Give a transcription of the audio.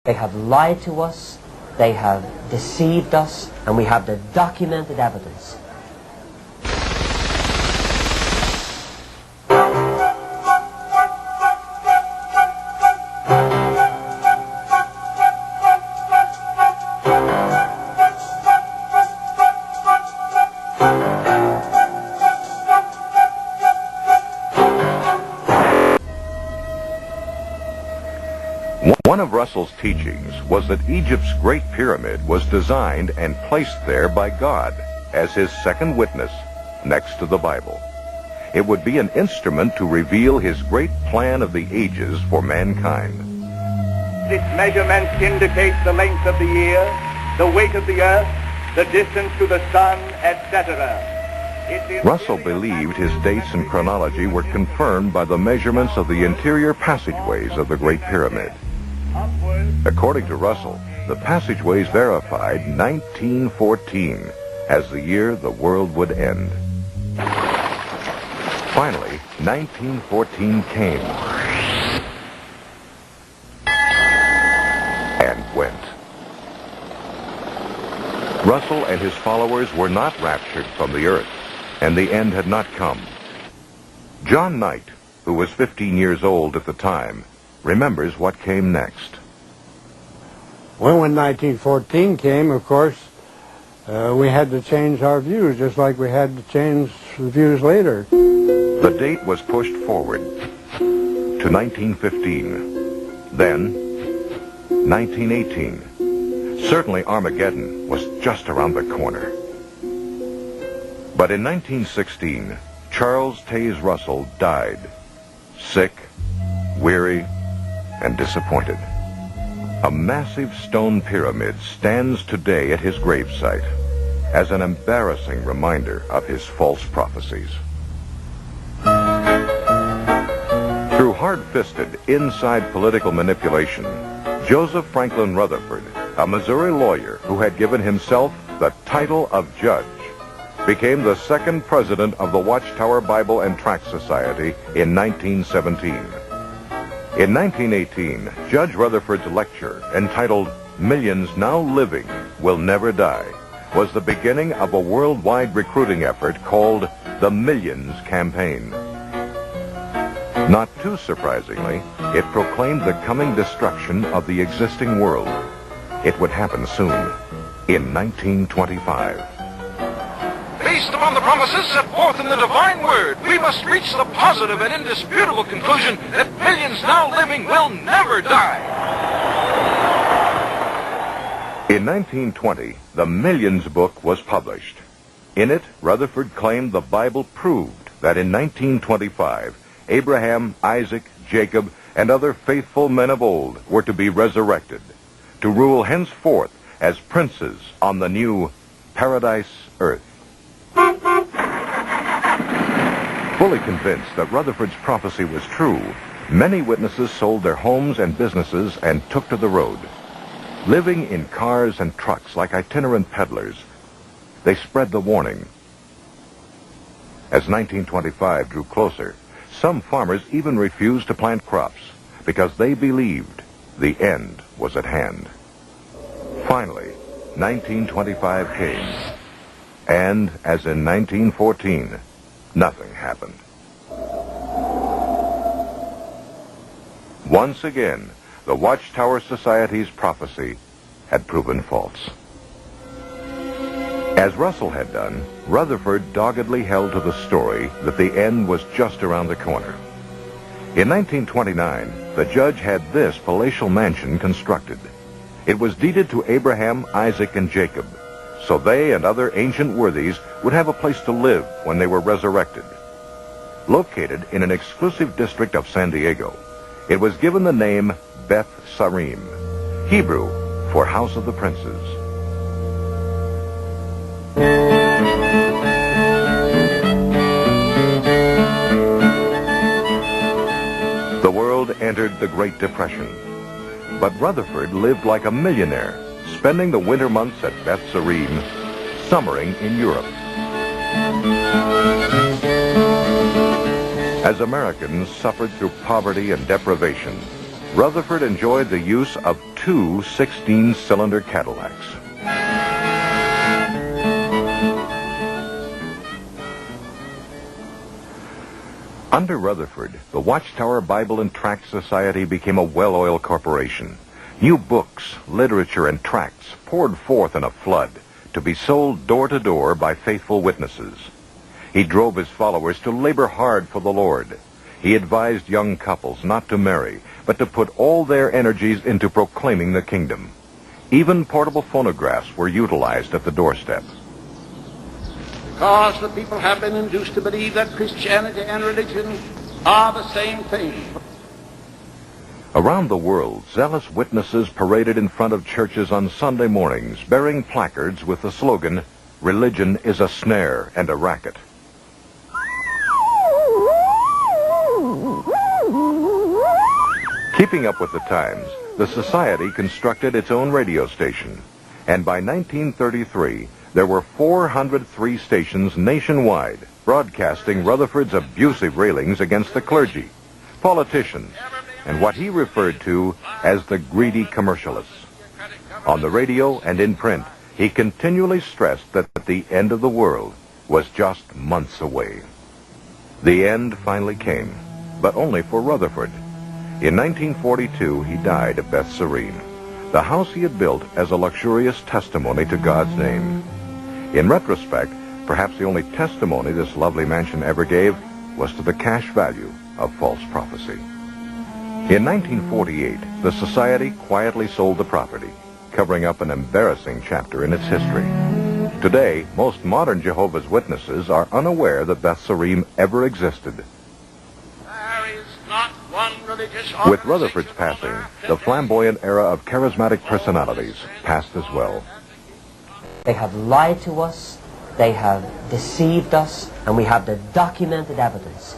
They have lied to us, they have deceived us, and we have the documented evidence. One of Russell's teachings was that Egypt's Great Pyramid was designed and placed there by God as his second witness next to the Bible. It would be an instrument to reveal his great plan of the ages for mankind. Its measurements indicate the length of the year, the weight of the earth, the distance to the sun, etc. Russell believed his dates and chronology were confirmed by the measurements of the interior passageways of the Great Pyramid. According to Russell, the passageways verified 1914 as the year the world would end. Finally, 1914 came and went. Russell and his followers were not raptured from the earth, and the end had not come. John Knight, who was 15 years old at the time, remembers what came next. Well, when 1914 came, of course, we had to change our views, just like we had to change the views later. The date was pushed forward to 1915, then 1918. Certainly Armageddon was just around the corner. But in 1916, Charles Taze Russell died, sick, weary, and disappointed. A massive stone pyramid stands today at his gravesite as an embarrassing reminder of his false prophecies. Through hard-fisted, inside political manipulation, Joseph Franklin Rutherford, a Missouri lawyer who had given himself the title of judge, became the second president of the Watchtower Bible and Tract Society in 1917. In 1918, Judge Rutherford's lecture, entitled "Millions Now Living Will Never Die," was the beginning of a worldwide recruiting effort called the Millions Campaign. Not too surprisingly, it proclaimed the coming destruction of the existing world. It would happen soon, in 1925. Based upon the promises set forth in the divine word, we must reach the positive and indisputable conclusion that millions now living will never die. In 1920, the Millions book was published. In it, Rutherford claimed the Bible proved that in 1925, Abraham, Isaac, Jacob, and other faithful men of old were to be resurrected, to rule henceforth as princes on the new paradise earth. Fully convinced that Rutherford's prophecy was true, many witnesses sold their homes and businesses and took to the road. Living in cars and trucks like itinerant peddlers, they spread the warning. As 1925 drew closer, some farmers even refused to plant crops because they believed the end was at hand. Finally, 1925 came. And, as in 1914, nothing happened. Once again, the Watchtower Society's prophecy had proven false. As Russell had done, Rutherford doggedly held to the story that the end was just around the corner. In 1929, the judge had this palatial mansion constructed. It was deeded to Abraham, Isaac, and Jacob, so they and other ancient worthies would have a place to live when they were resurrected. Located in an exclusive district of San Diego, it was given the name Beth Sarim, Hebrew for House of the Princes. The world entered the Great Depression, but Rutherford lived like a millionaire, spending the winter months at Beth Sarim, summering in Europe. As Americans suffered through poverty and deprivation, Rutherford enjoyed the use of two 16-cylinder Cadillacs. Under Rutherford, the Watchtower Bible and Tract Society became a well-oiled corporation. New books, literature, and tracts poured forth in a flood to be sold door to door by faithful witnesses. He drove his followers to labor hard for the Lord. He advised young couples not to marry, but to put all their energies into proclaiming the kingdom. Even portable phonographs were utilized at the doorstep. Because the people have been induced to believe that Christianity and religion are the same thing. Around the world, zealous witnesses paraded in front of churches on Sunday mornings, bearing placards with the slogan, "Religion is a snare and a racket." Keeping up with the times, the Society constructed its own radio station, and by 1933, there were 403 stations nationwide, broadcasting Rutherford's abusive railings against the clergy, politicians, and what he referred to as the greedy commercialists. On the radio and in print, he continually stressed that the end of the world was just months away. The end finally came, but only for Rutherford. In 1942, he died at Beth Sirene, the house he had built as a luxurious testimony to God's name. In retrospect, perhaps the only testimony this lovely mansion ever gave was to the cash value of false prophecy. In 1948, the Society quietly sold the property, covering up an embarrassing chapter in its history. Today, most modern Jehovah's Witnesses are unaware that Beth Sirene ever existed. With Rutherford's passing, the flamboyant era of charismatic personalities passed as well. They have lied to us, they have deceived us, and we have the documented evidence